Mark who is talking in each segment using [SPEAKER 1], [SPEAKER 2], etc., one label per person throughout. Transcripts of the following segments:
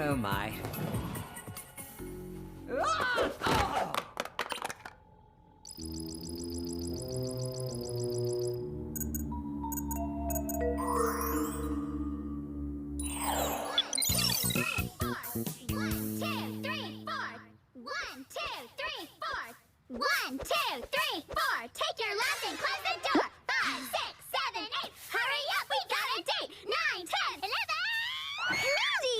[SPEAKER 1] Oh my. Ah! Oh!
[SPEAKER 2] Take your left and close the door. 5, 6, 7, 8. Hurry up, we got a date. 9, 10, 11. Mandy!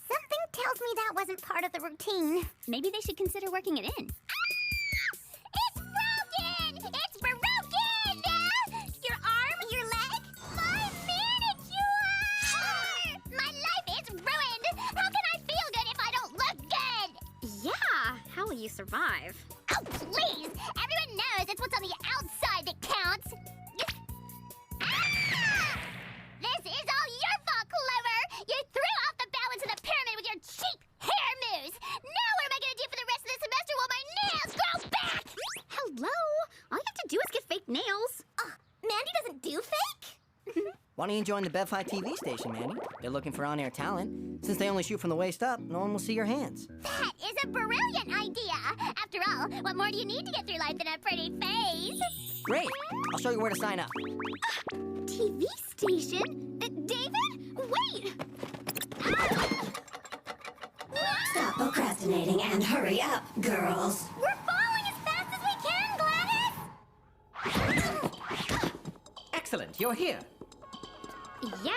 [SPEAKER 2] Something tells me that wasn't part of the routine.
[SPEAKER 3] Maybe they should consider working it in.
[SPEAKER 2] It's broken! It's broken! Your arm? Your leg? My manicure! My life is ruined! How can I feel good if I don't look good?
[SPEAKER 3] Yeah, how will you survive?
[SPEAKER 2] Oh, please! Everyone knows it's what's on the outside that counts! Ah! This is all your fault, Clover! You threw off the balance of the pyramid with your cheap hair moves! Now what am I gonna do for the rest of the semester while my nails grow back?
[SPEAKER 3] Hello? All you have to do is get fake nails.
[SPEAKER 2] Mandy doesn't do fake?
[SPEAKER 4] Why don't you join the Bev High TV station, Mandy? They're looking for on-air talent. Since they only shoot from the waist up, no one will see your hands.
[SPEAKER 2] That is a brilliant idea! After all, what more do you need to get through life than a pretty face?
[SPEAKER 4] Great! I'll show you where to sign up.
[SPEAKER 3] TV station? David? Wait!
[SPEAKER 5] Stop procrastinating and hurry up, girls.
[SPEAKER 2] We're falling as fast as we can, Gladys!
[SPEAKER 1] Excellent, you're here.
[SPEAKER 3] Yeah,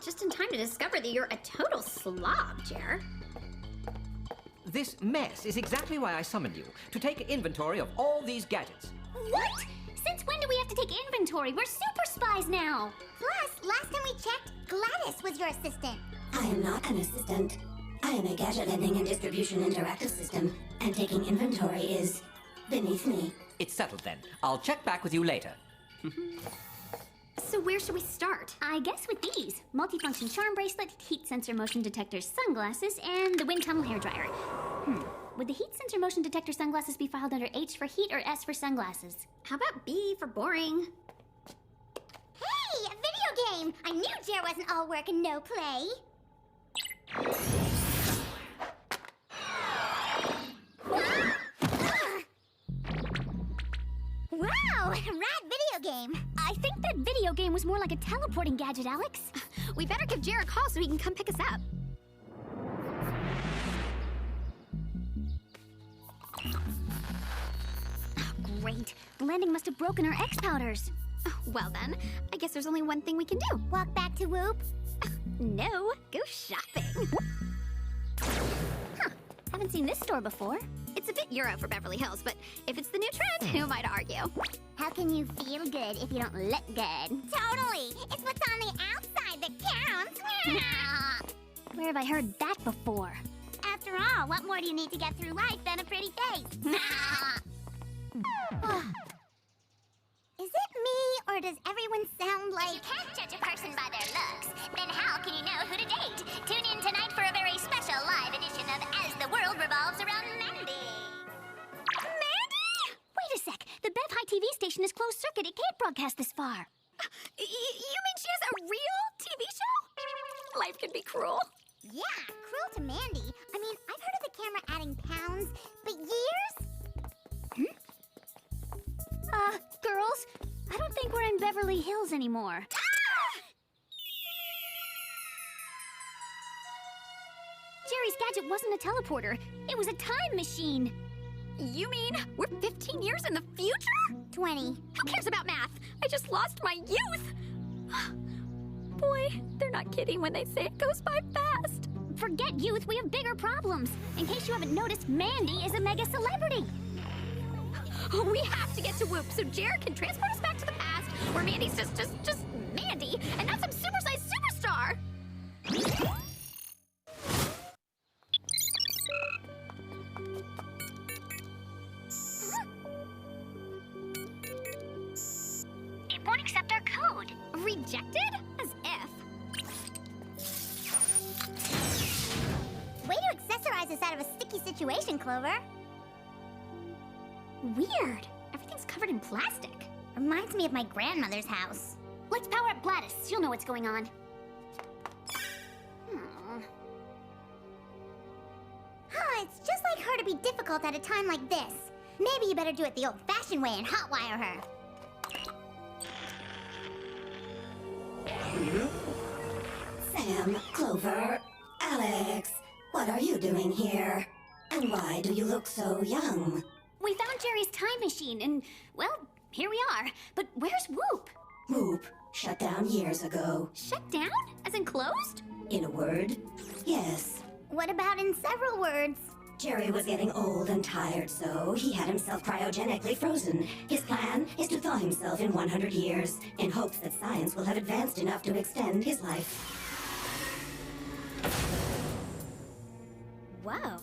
[SPEAKER 3] just in time to discover that you're a total slob, Jer.
[SPEAKER 1] This mess is exactly why I summoned you, to take inventory of all these gadgets.
[SPEAKER 3] What? Since when do we have to take inventory? We're super spies now.
[SPEAKER 2] Plus, last time we checked, Gladys was your assistant.
[SPEAKER 5] I am not an assistant. I am a gadget vending and distribution interactive system, and taking inventory is beneath me.
[SPEAKER 1] It's settled then. I'll check back with you later.
[SPEAKER 3] So where should we start? I guess with these. Multifunction charm bracelet, heat sensor motion detector sunglasses, and the wind tunnel hairdryer. Would the heat sensor motion detector sunglasses be filed under H for heat or S for sunglasses? How about B for boring?
[SPEAKER 2] Hey, a video game! I knew Jer wasn't all work and no play. Wow, rad video game.
[SPEAKER 3] I think that video game was more like a teleporting gadget, Alex. We better give Jer a call so he can come pick us up. Oh, great. The landing must have broken our X-powders. Well then, I guess there's only one thing we can do.
[SPEAKER 2] Walk back to Whoop.
[SPEAKER 3] No, go shopping. Huh, haven't seen this store before. It's a bit Euro for Beverly Hills, but if it's the new trend, who am I to argue?
[SPEAKER 2] How can you feel good if you don't look good? Totally! It's what's on the outside that counts!
[SPEAKER 3] Where have I heard that before?
[SPEAKER 2] After all, what more do you need to get through life than a pretty face? Is it me, or does everyone sound like... If you can't judge a person by their looks, then how can you know who to date? Tune in tonight for a very special live edition of As the World Revolves Around Mandy.
[SPEAKER 3] Mandy? Wait a sec. The Bev High TV station is closed circuit. It can't broadcast this far. You mean she has a real TV show? Life can be cruel.
[SPEAKER 2] Yeah, cruel to Mandy. I mean, I've heard of the camera adding pounds, but years?
[SPEAKER 3] Girls, I don't think we're in Beverly Hills anymore. Jerry's gadget wasn't a teleporter. It was a time machine. You mean we're 15 years in the future?
[SPEAKER 2] 20.
[SPEAKER 3] Who cares about math? I just lost my youth. Boy, they're not kidding when they say it goes by fast. Forget youth, we have bigger problems. In case you haven't noticed, Mandy is a mega celebrity. We have to get to Whoop so Jared can transport us back to the past, where Mandy's just Mandy, and not some super-sized superstar.
[SPEAKER 2] It won't accept our code.
[SPEAKER 3] Rejected? As if.
[SPEAKER 2] Way to accessorize us out of a sticky situation, Clover.
[SPEAKER 3] Weird. Everything's covered in plastic.
[SPEAKER 2] Reminds me of my grandmother's house.
[SPEAKER 3] Let's power up Gladys. She'll know what's going on.
[SPEAKER 2] difficult at a time like this. Maybe you better do it the old-fashioned way and hotwire her.
[SPEAKER 5] Sam, Clover, Alex, what are you doing here? And why do you look so young?
[SPEAKER 3] We found Jerry's time machine and, well, here we are. But where's Whoop?
[SPEAKER 5] Whoop, shut down years ago.
[SPEAKER 3] Shut down? As in closed?
[SPEAKER 5] In a word, yes.
[SPEAKER 2] What about in several words?
[SPEAKER 5] Jerry was getting old and tired, so he had himself cryogenically frozen. His plan is to thaw himself in 100 years, in hopes that science will have advanced enough to extend his life.
[SPEAKER 3] Whoa.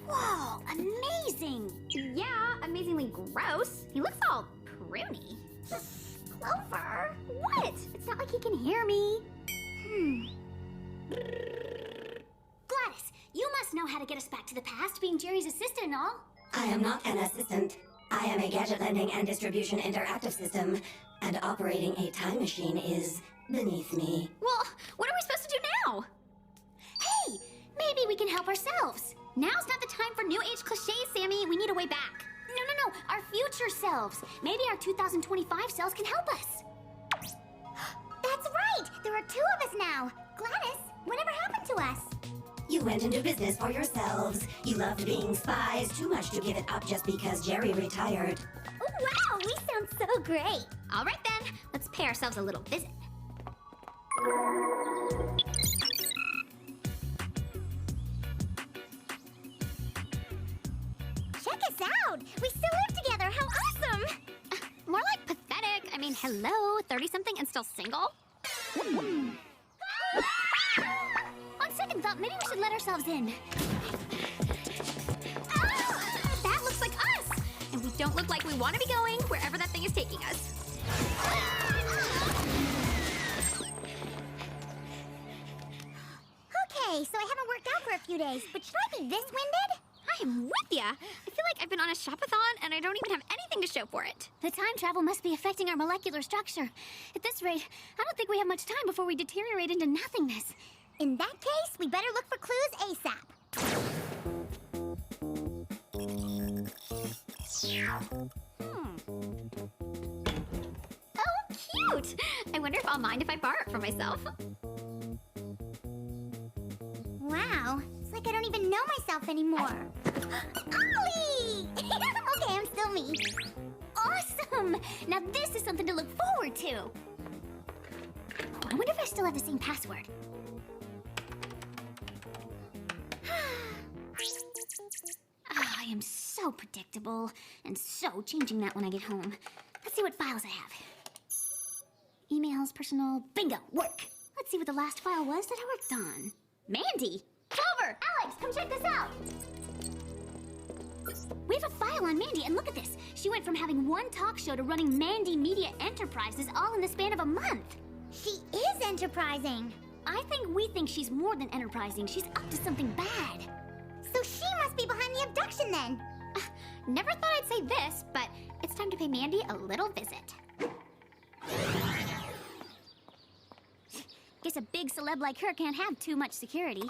[SPEAKER 3] Whoa, amazing! Yeah, amazingly gross. He looks all pruny.
[SPEAKER 2] Clover?
[SPEAKER 3] What? It's not like he can hear me. Gladys, you must know how to get us back to the past, being Jerry's assistant and all.
[SPEAKER 5] I am not an assistant. I am a gadget lending and distribution interactive system, and operating a time machine is beneath me.
[SPEAKER 3] Well, what are we supposed to do now? Hey, maybe we can help ourselves. Now's not the time for new age cliches, Sammy. We need a way back. No, our future selves. Maybe our 2025 selves can help us.
[SPEAKER 2] That's right! There are 2 of us now. Gladys, whatever happened to us?
[SPEAKER 5] You went into business for yourselves. You loved being spies too much to give it up just because Jerry retired.
[SPEAKER 2] Oh, wow, we sound so great.
[SPEAKER 3] All right then, let's pay ourselves a little visit.
[SPEAKER 2] Check us out! We still live together! How awesome!
[SPEAKER 3] More like pathetic. I mean, hello, 30-something and still single? On second thought, maybe we should let ourselves in. That looks like us! And we don't look like we want to be going wherever that thing is taking us.
[SPEAKER 2] Okay, so I haven't worked out for a few days, but should I be this winded?
[SPEAKER 3] I am with ya. I feel like I've been on a shopathon and I don't even have anything to show for it. The time travel must be affecting our molecular structure. At this rate, I don't think we have much time before we deteriorate into nothingness.
[SPEAKER 2] In that case, we better look for clues ASAP.
[SPEAKER 3] Oh, cute! I wonder if I'll mind if I borrow it for myself.
[SPEAKER 2] Wow, it's like I don't even know myself anymore. Ollie! Okay, I'm still me.
[SPEAKER 3] Awesome! Now this is something to look forward to. I wonder if I still have the same password. I am so predictable, and so changing that when I get home. Let's see what files I have. Emails, personal, bingo, work. Let's see what the last file was that I worked on. Mandy! Clover! Alex, come check this out! We have a file on Mandy, and look at this. She went from having one talk show to running Mandy Media Enterprises all in the span of a month.
[SPEAKER 2] She is enterprising.
[SPEAKER 3] We think she's more than enterprising. She's up to something bad.
[SPEAKER 2] So she must be behind the abduction then.
[SPEAKER 3] Never thought I'd say this, but it's time to pay Mandy a little visit. Guess a big celeb like her can't have too much security.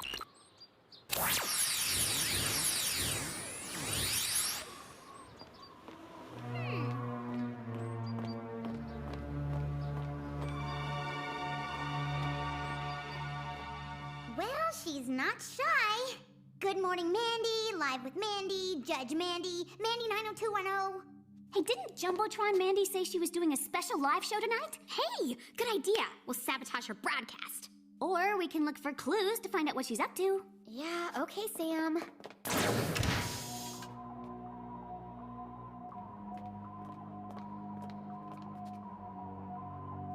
[SPEAKER 2] Well, she's not shy. Good morning, Mandy. Live with Mandy. Judge Mandy. Mandy 90210.
[SPEAKER 3] Hey, didn't Jumbotron Mandy say she was doing a special live show tonight? Hey, good idea. We'll sabotage her broadcast. Or we can look for clues to find out what she's up to.
[SPEAKER 2] Yeah, okay, Sam.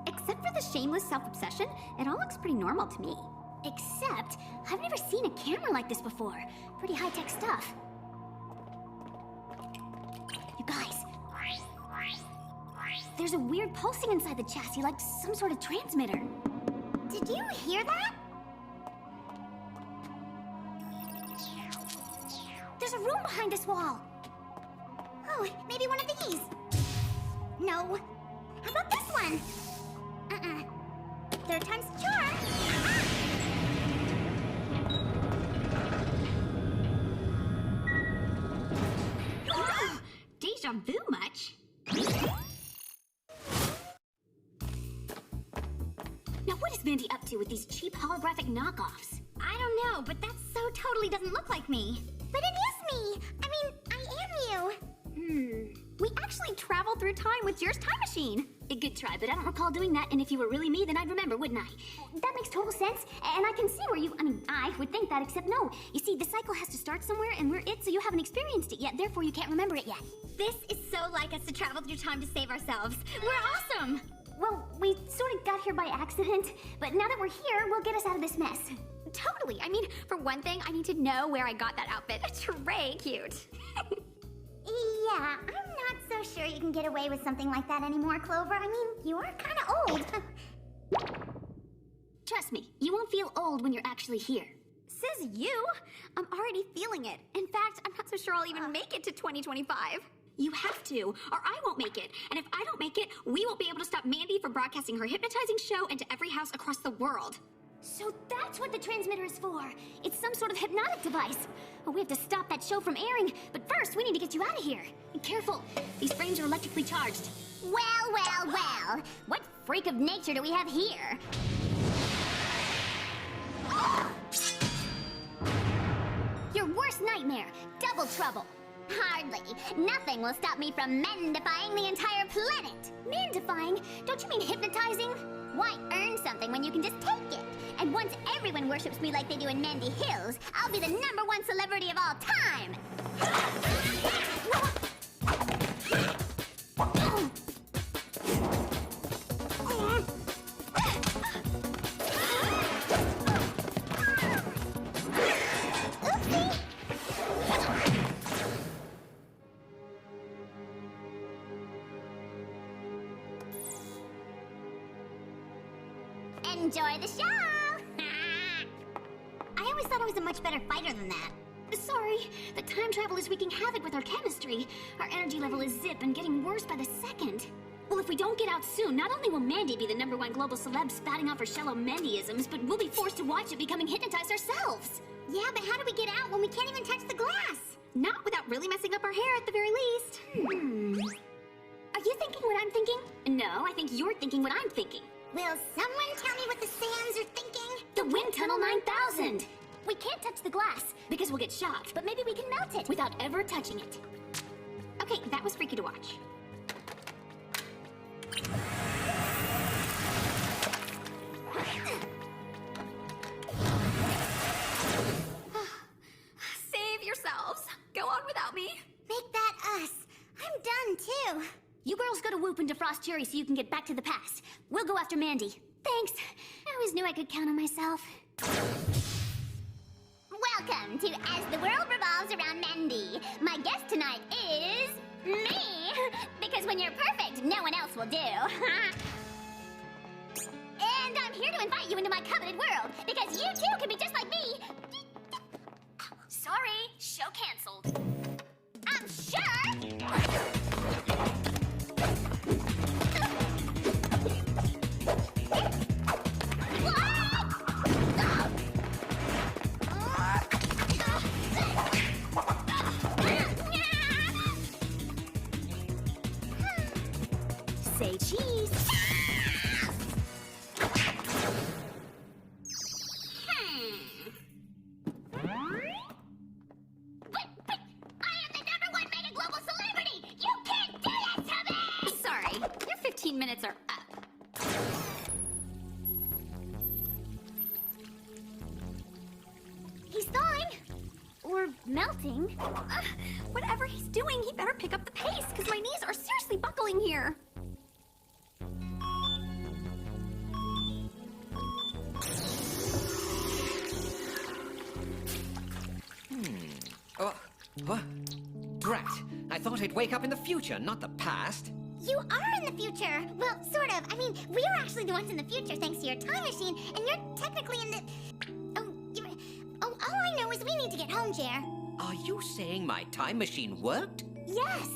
[SPEAKER 3] Except for the shameless self-obsession, it all looks pretty normal to me. Except, I've never seen a camera like this before. Pretty high-tech stuff. You guys, there's a weird pulsing inside the chassis, like some sort of transmitter.
[SPEAKER 2] Did you hear that?
[SPEAKER 3] There's a room behind this wall.
[SPEAKER 2] Oh, maybe one of these. No. How about this one? Third time's the charm.
[SPEAKER 3] deja vu much. Now, what is Mandy up to with these cheap holographic knockoffs?
[SPEAKER 2] I don't know, but that so totally doesn't look like me. But it is me! I mean, I am you!
[SPEAKER 3] We actually traveled through time with Jer's time machine. A good try, but I don't recall doing that, and if you were really me, then I'd remember, wouldn't I?
[SPEAKER 2] That makes total sense, and I can see where I would think that, except no. You see, the cycle has to start somewhere, and we're it, so you haven't experienced it yet, therefore you can't remember it yet. This is so like us to travel through time to save ourselves. We're awesome! Well, we sort of got here by accident, but now that we're here, we'll get us out of this mess.
[SPEAKER 3] Totally. I mean, for one thing, I need to know where I got that outfit. It's Trey cute.
[SPEAKER 2] Yeah, I'm not so sure you can get away with something like that anymore, Clover. I mean, you are kind of old.
[SPEAKER 3] Trust me, you won't feel old when you're actually here. Says you? I'm already feeling it. In fact, I'm not so sure I'll even make it to 2025. You have to, or I won't make it. And if I don't make it, we won't be able to stop Mandy from broadcasting her hypnotizing show into every house across the world.
[SPEAKER 2] So that's what the transmitter is for. It's some sort of hypnotic device. Oh, we have to stop that show from airing. But first, we need to get you out of here.
[SPEAKER 3] And careful, these frames are electrically charged.
[SPEAKER 2] Well, well, well. What freak of nature do we have here? Your worst nightmare. Double trouble. Hardly. Nothing will stop me from mendifying the entire planet. Mendifying? Don't you mean hypnotizing? Why earn something when you can just take it? And once everyone worships me like they do in Mandy Hills, I'll be the #1 celebrity of all time! Enjoy the show! I always thought I was a much better fighter than that.
[SPEAKER 3] Sorry, the time travel is wreaking havoc with our chemistry. Our energy level is zip and getting worse by the second. Well, if we don't get out soon, not only will Mandy be the #1 global celeb spouting off her shallow Mandyisms, but we'll be forced to watch it becoming hypnotized ourselves.
[SPEAKER 2] Yeah, but how do we get out when we can't even touch the glass?
[SPEAKER 3] Not without really messing up our hair at the very least. Are you thinking what I'm thinking? No, I think you're thinking what I'm thinking.
[SPEAKER 2] Will someone tell me what the Sands are thinking?
[SPEAKER 3] The Wind Tunnel 9000!
[SPEAKER 2] We can't touch the glass.
[SPEAKER 3] Because we'll get shocked,
[SPEAKER 2] But maybe we can melt it.
[SPEAKER 3] without ever touching it. Okay, that was freaky to watch. Save yourselves. Go on without me.
[SPEAKER 2] Make that us. I'm done too.
[SPEAKER 3] You girls go to Whoop and defrost Cherry so you can get back to the past. We'll go after Mandy.
[SPEAKER 2] Thanks. I always knew I could count on myself. Welcome to As the World Revolves Around Mandy. My guest tonight is me. Because when you're perfect, no one else will do. And I'm here to invite you into my coveted world. Because you too can be just like me.
[SPEAKER 3] Sorry, show canceled.
[SPEAKER 2] I'm sure.
[SPEAKER 3] Say cheese.
[SPEAKER 2] But I am the #1 mega global celebrity! You can't do this to me!
[SPEAKER 3] Sorry, your 15 minutes are up.
[SPEAKER 2] He's thawing. Or melting.
[SPEAKER 3] Whatever he's doing, he better pick up the pace, because my knees are seriously buckling here.
[SPEAKER 1] What? Drat. I thought I'd wake up in the future, not the past.
[SPEAKER 2] You are in the future. Well, sort of. I mean, we're actually the ones in the future thanks to your time machine, and you're technically in the... Oh, all I know is we need to get home, Jer.
[SPEAKER 1] Are you saying my time machine worked?
[SPEAKER 2] Yes.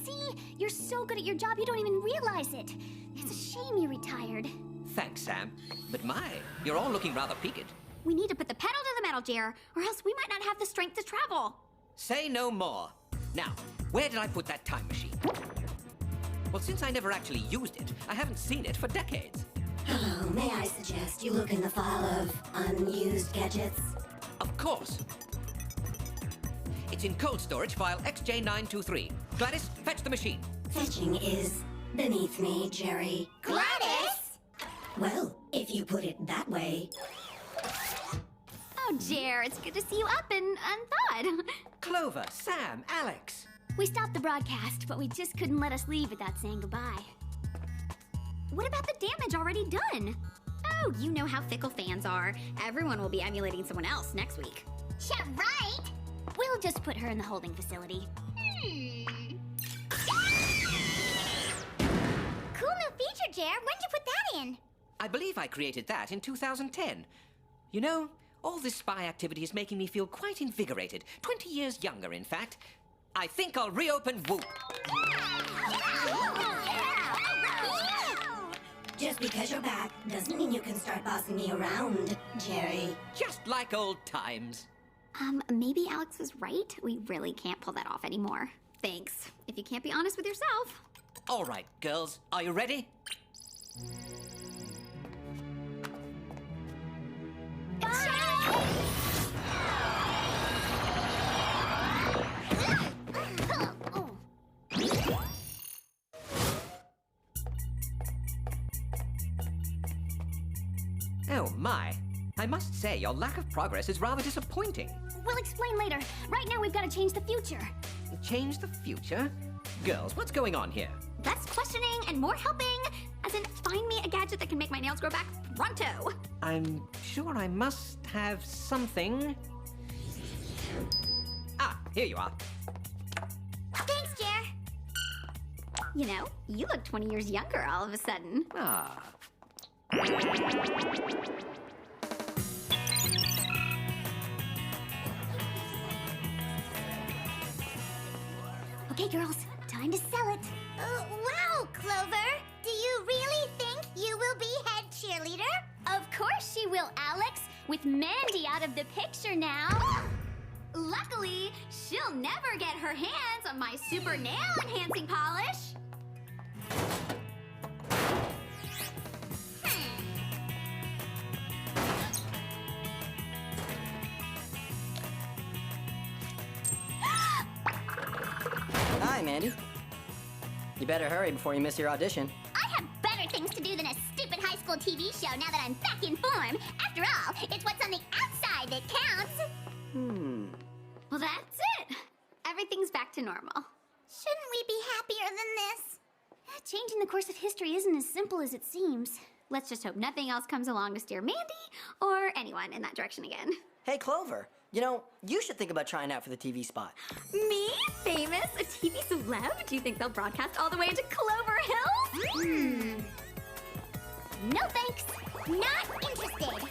[SPEAKER 2] See, you're so good at your job you don't even realize it. It's a shame you retired.
[SPEAKER 1] Thanks, Sam. But you're all looking rather peaked.
[SPEAKER 3] We need to put the pedal to the metal, Jer, or else we might not have the strength to travel.
[SPEAKER 1] Say no more. Now, Where did I put that time machine? Well, since I never actually used it, I haven't seen it for decades.
[SPEAKER 5] Oh, may I suggest you look in the file of unused gadgets?
[SPEAKER 1] Of course. It's in cold storage file XJ923. Gladys, fetch the machine.
[SPEAKER 5] Fetching is beneath me, Jerry.
[SPEAKER 2] Gladys!
[SPEAKER 5] Well, if you put it that way.
[SPEAKER 3] Oh, Jer, it's good to see you up and unthawed.
[SPEAKER 1] Clover, Sam, Alex.
[SPEAKER 3] We stopped the broadcast, but we just couldn't let us leave without saying goodbye. What about the damage already done? Oh, you know how fickle fans are. Everyone will be emulating someone else next week.
[SPEAKER 2] Yeah, right!
[SPEAKER 3] We'll just put her in the holding facility.
[SPEAKER 2] Cool new feature, Jer. When'd you put that in?
[SPEAKER 1] I believe I created that in 2010. You know, all this spy activity is making me feel quite invigorated. 20 years younger, in fact. I think I'll reopen Whoop.
[SPEAKER 5] Just because you're back doesn't mean you can start bossing me around, Jerry.
[SPEAKER 1] Just like old times.
[SPEAKER 3] Maybe Alex was right. We really can't pull that off anymore. Thanks. If you can't be honest with yourself.
[SPEAKER 1] All right, girls, are you ready? Oh my. I must say, your lack of progress is rather disappointing.
[SPEAKER 3] We'll explain later. Right now, we've got to change the future.
[SPEAKER 1] Change the future? Girls, what's going on here?
[SPEAKER 3] Less questioning and more helping. As in, find me a gadget that can make my nails grow back pronto.
[SPEAKER 1] I'm sure I must have something. Ah, here you are.
[SPEAKER 2] Thanks, Jer.
[SPEAKER 3] You know, you look 20 years younger all of a sudden.
[SPEAKER 1] Ah.
[SPEAKER 3] Okay, girls, time to sell it.
[SPEAKER 2] Wow, Clover. Do you really think you will be head cheerleader?
[SPEAKER 3] Of course she will, Alex. With Mandy out of the picture now. Luckily, she'll never get her hands on my super nail enhancing polish.
[SPEAKER 4] Hi, Mandy. You better hurry before you miss your audition.
[SPEAKER 2] I have better things to do than a stupid high school TV show now that I'm back in form. After all, it's what's on the outside that counts.
[SPEAKER 3] Well, that's it. Everything's back to normal.
[SPEAKER 2] Shouldn't we be happier than this?
[SPEAKER 3] Changing the course of history isn't as simple as it seems. Let's just hope nothing else comes along to steer Mandy or anyone in that direction again.
[SPEAKER 4] Hey, Clover. You know, you should think about trying out for the TV spot.
[SPEAKER 3] Me? Famous? A TV celeb? Do you think they'll broadcast all the way to Clover Hill?
[SPEAKER 2] No thanks. Not interested.